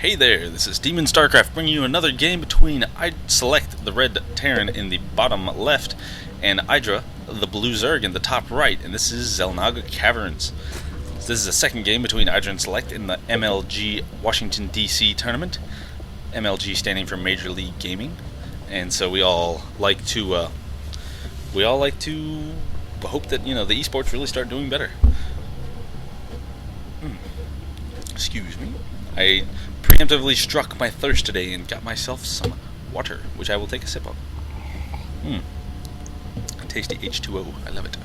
Hey there, this is DemonStarCraft bringing you another game between SeleCT, the red Terran in the bottom left, and Idra, the blue Zerg in the top right, and this is Xel'Naga Caverns. So this is the second game between Idra and SeleCT in the MLG Washington DC tournament. MLG standing for Major League Gaming, and so we all like to hope that the esports really start doing better. Excuse me. I preemptively struck my thirst today and got myself some water, which I will take a sip of. Tasty H2O. I love it.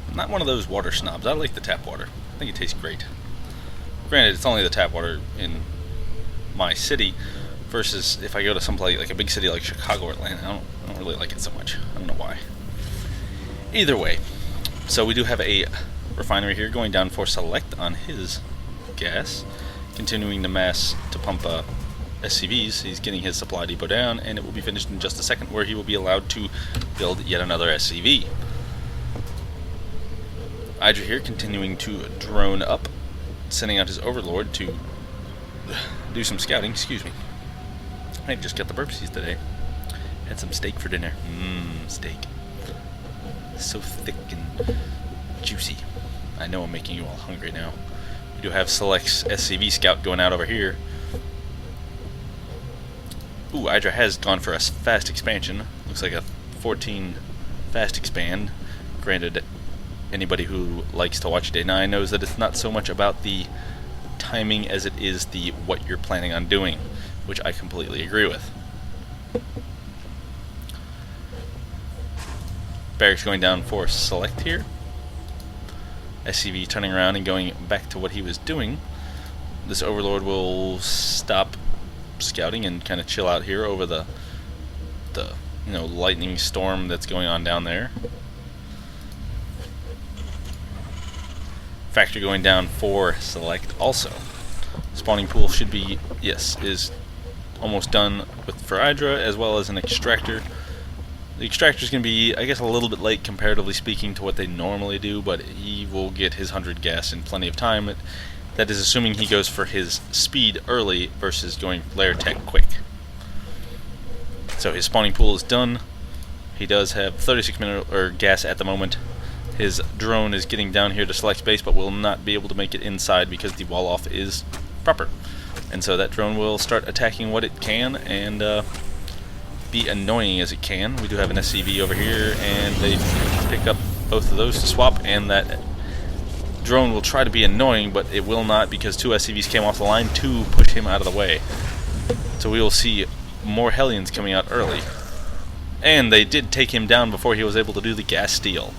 I'm not one of those water snobs. I like the tap water. I think it tastes great. Granted, it's only the tap water in my city, versus if I go to someplace like a big city like Chicago or Atlanta, I don't really like it so much. I don't know why. Either way, so we do have a refinery here going down for SeleCT on his gas, continuing to pump SCVs. He's getting his supply depot down, and it will be finished in just a second, where he will be allowed to build yet another SCV. Idra here continuing to drone up, sending out his overlord to do some scouting. Excuse me. I just got the burpsies today. Had some steak for dinner. Steak. So thick and juicy. I know I'm making you all hungry now. We do have SeleCT's SCV scout going out over here. Ooh, Idra has gone for a fast expansion. Looks like a 14 fast expand. Granted, anybody who likes to watch Day 9 knows that it's not so much about the timing as it is the what you're planning on doing, which I completely agree with. Barracks going down for SeleCT here. SCV turning around and going back to what he was doing. This overlord will stop scouting and kind of chill out here over the lightning storm that's going on down there. Factory going down for SeleCT also. Spawning pool should be, is almost done for Idra, as well as an extractor. The extractor is going to be, I guess, a little bit late comparatively speaking to what they normally do, but he will get his 100 gas in plenty of time. That is assuming he goes for his speed early versus going layer tech quick. So his spawning pool is done. He does have 36 gas at the moment. His drone is getting down here to SeleCT's base, but will not be able to make it inside because the wall off is proper. And so that drone will start attacking what it can and be annoying as it can. We do have an SCV over here, and they pick up both of those to swap, and that drone will try to be annoying, but it will not, because two SCVs came off the line to push him out of the way. So we will see more Hellions coming out early. And they did take him down before he was able to do the gas steal.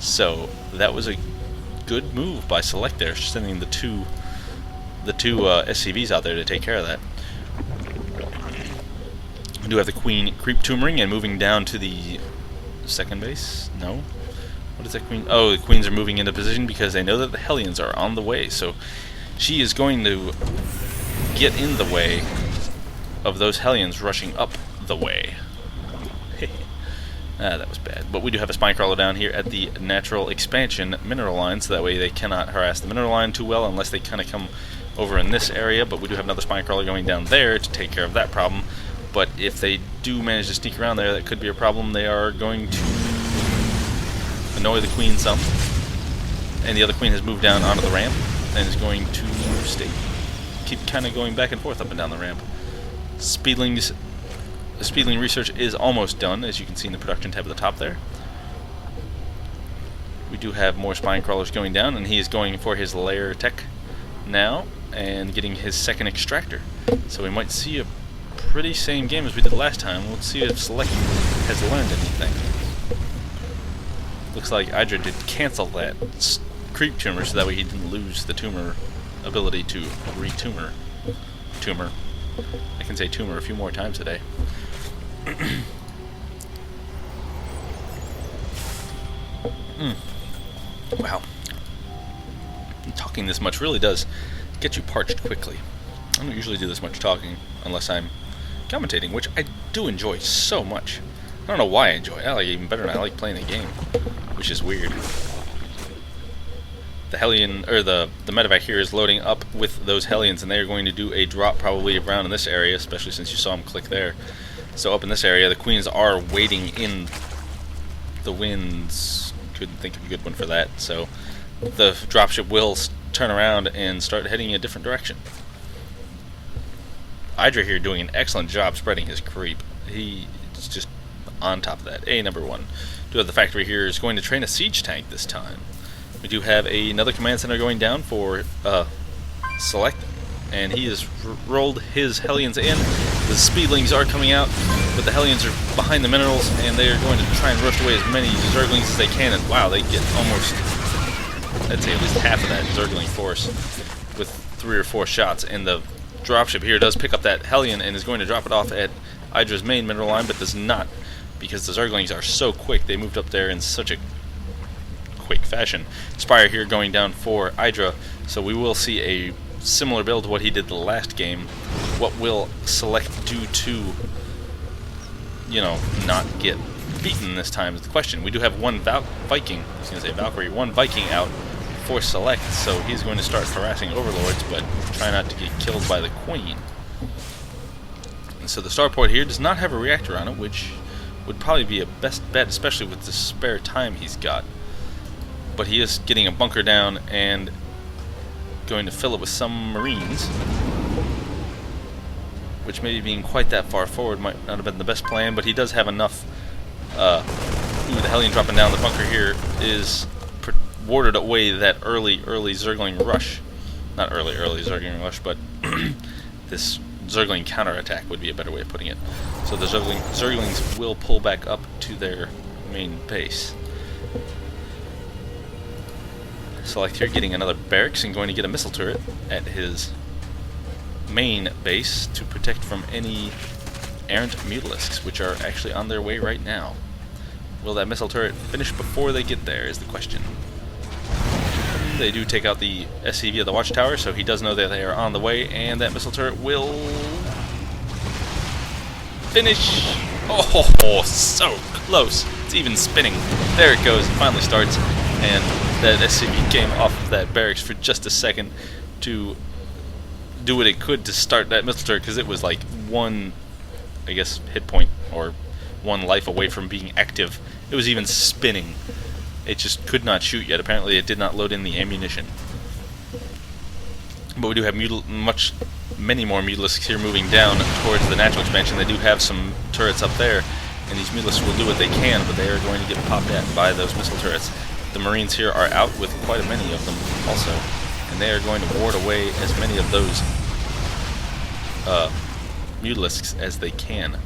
So that was a good move by SeleCT there, sending the two SCVs out there to take care of that. We do have the Queen creep tumoring and moving down to the second base. No? What is that Queen? Oh, the Queens are moving into position because they know that the Hellions are on the way. So she is going to get in the way of those Hellions rushing up the way. That was bad. But we do have a spine crawler down here at the natural expansion mineral line, so that way they cannot harass the mineral line too well unless they kind of come over in this area. But we do have another spine crawler going down there to take care of that problem. But if they do manage to sneak around there, that could be a problem. They are going to annoy the Queen some. And the other Queen has moved down onto the ramp and is going to keep kind of going back and forth up and down the ramp. Speedling research is almost done, as you can see in the production tab at the top there. We do have more spine crawlers going down, and he is going for his layer tech now and getting his second extractor. So we might see a pretty same game as we did last time. Let's see if SeleCT has learned anything. Looks like Idra did cancel that creep tumor, so that way he didn't lose the tumor ability to re-tumor. I can say tumor a few more times today. Wow. Talking this much really does get you parched quickly. I don't usually do this much talking unless I'm commentating, which I do enjoy so much. I don't know why I enjoy it. I like it even better than I like playing the game, which is weird. the Hellion, or the medevac here is loading up with those Hellions, and they are going to do a drop probably around in this area, especially since you saw them click there. So up in this area, the Queens are waiting in the winds. Couldn't think of a good one for that. So the dropship will turn around and start heading in a different direction. Idra here doing an excellent job spreading his creep. He's just on top of that. Number 1. Do have the factory here is going to train a siege tank this time. We do have another command center going down for SeleCT, and he has rolled his Hellions in. The Speedlings are coming out, but the Hellions are behind the minerals, and they are going to try and rush away as many Zerglings as they can. And wow, they get almost, I'd say at least half of that Zergling force with 3 or 4 shots. And the dropship here does pick up that Hellion and is going to drop it off at Idra's main mineral line, but does not, because the Zerglings are so quick. They moved up there in such a quick fashion. Spire here going down for Idra, so we will see a similar build to what he did the last game. What will SeleCT do to, you know, not get beaten this time is the question. We do have one Viking, I was going to say Valkyrie, one Viking out for SeleCT, so he's going to start harassing Overlords, but try not to get killed by the Queen. And so the starport here does not have a reactor on it, which would probably be a best bet, especially with the spare time he's got. But he is getting a bunker down and going to fill it with some Marines, which maybe being quite that far forward might not have been the best plan, but he does have enough. The Hellion dropping down the bunker here is warded away that early Zergling rush. Not early Zergling rush, but this Zergling counterattack would be a better way of putting it. So the Zerglings will pull back up to their main base. SeleCT here getting another barracks and going to get a missile turret at his main base to protect from any errant mutalisks, which are actually on their way right now. Will that missile turret finish before they get there is the question. They do take out the SCV of the watchtower, so he does know that they are on the way, and that missile turret will finish. Oh, so close. It's even spinning. There it goes. It finally starts, and that SCV came off of that barracks for just a second to do what it could to start that missile turret, because it was like one, I guess, hit point or one life away from being active. It was even spinning. It just could not shoot yet. Apparently it did not load in the ammunition. But we do have many more mutalisks here moving down towards the natural expansion. They do have some turrets up there, and these mutalisks will do what they can, but they are going to get popped at by those missile turrets. The Marines here are out with quite a many of them also, and they are going to ward away as many of those mutalisks as they can.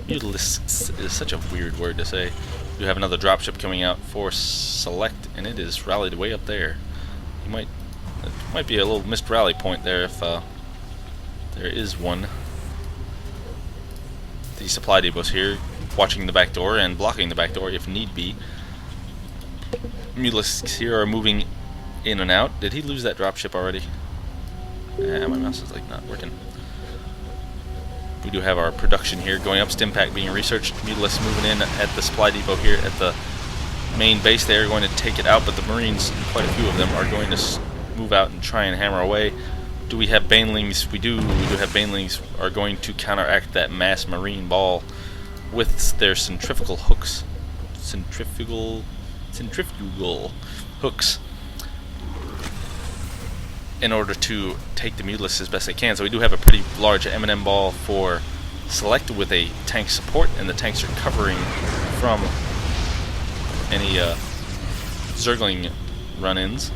Mutalisks is such a weird word to say. You have another dropship coming out for SeleCT, and it is rallied way up there. It might be a little missed rally point there if there is one. The supply depots here, watching the back door and blocking the back door if need be. Mutalisks here are moving in and out. Did he lose that dropship already? My mouse is like not working. We do have our production here going up, Stimpack being researched, Mutalisks moving in at the supply depot here at the main base. They are going to take it out, but the Marines, quite a few of them, are going to move out and try and hammer away. Do we have Banelings? We do. We do have Banelings are going to counteract that mass Marine ball with their centrifugal hooks. Centrifugal hooks, in order to take the Mutalisks as best they can. So we do have a pretty large M&M ball for SeleCT with a tank support, and the tanks are covering from any Zergling run-ins.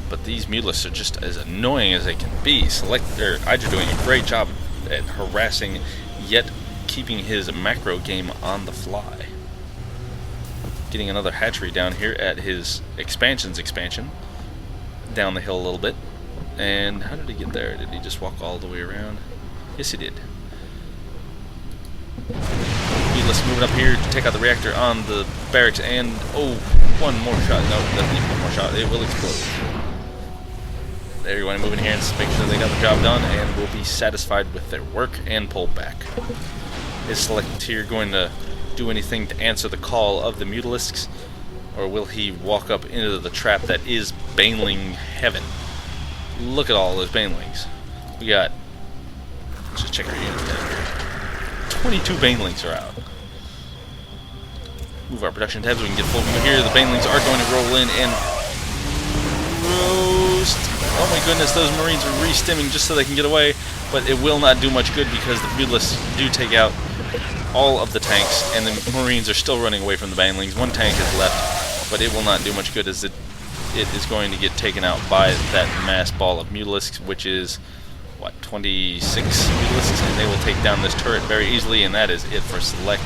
But these Mutalisks are just as annoying as they can be. Idra doing a great job at harassing, yet keeping his macro game on the fly. Getting another hatchery down here at his expansion. Down the hill a little bit. And how did he get there? Did he just walk all the way around? Yes, he did. Let's move it up here to take out the reactor on the barracks, and oh, one more shot. No, it doesn't need one more shot. It will explode. There you want to move in here and make sure they got the job done, and will be satisfied with their work and pull back. Is SeleCT here going to do anything to answer the call of the Mutalisks, or will he walk up into the trap that is Baneling heaven? Look at all those Banelings. We got, let's just check our units down here. 22 Banelings are out. Move our production tabs so we can get full view here. The Banelings are going to roll in and roast. Oh my goodness, those Marines are re-stimming just so they can get away, but it will not do much good because the Mutalisks do take out all of the tanks, and the Marines are still running away from the Banelings. One tank is left, but it will not do much good as it is going to get taken out by that mass ball of Mutalisks, which is, what, 26 Mutalisks, and they will take down this turret very easily, and that is it for Select.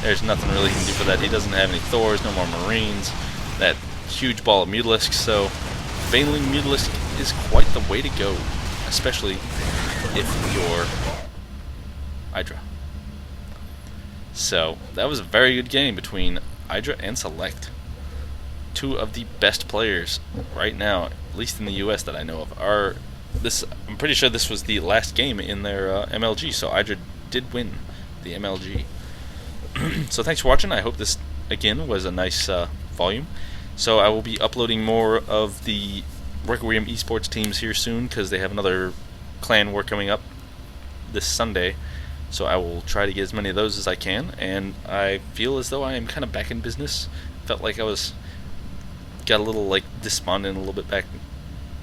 There's nothing really he can do for that. He doesn't have any Thors, no more Marines, that huge ball of Mutalisks, so Baneling Mutalisk is quite the way to go, especially if you're Idra. So, that was a very good game between Idra and Select. Two of the best players right now, at least in the US that I know of, are this. I'm pretty sure this was the last game in their MLG, so Idra did win the MLG. So thanks for watching. I hope this again was a nice volume. So I will be uploading more of the Requiem esports teams here soon because they have another clan war coming up this Sunday. So I will try to get as many of those as I can, and I feel as though I am kind of back in business. Felt like I got a little like despondent a little bit back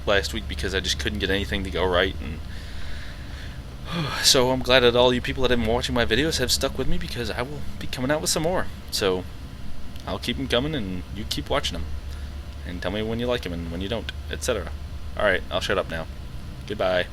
last week because I just couldn't get anything to go right, and so I'm glad that all you people that have been watching my videos have stuck with me because I will be coming out with some more. So I'll keep them coming, and you keep watching them, and tell me when you like them and when you don't, etc. Alright, I'll shut up now. Goodbye.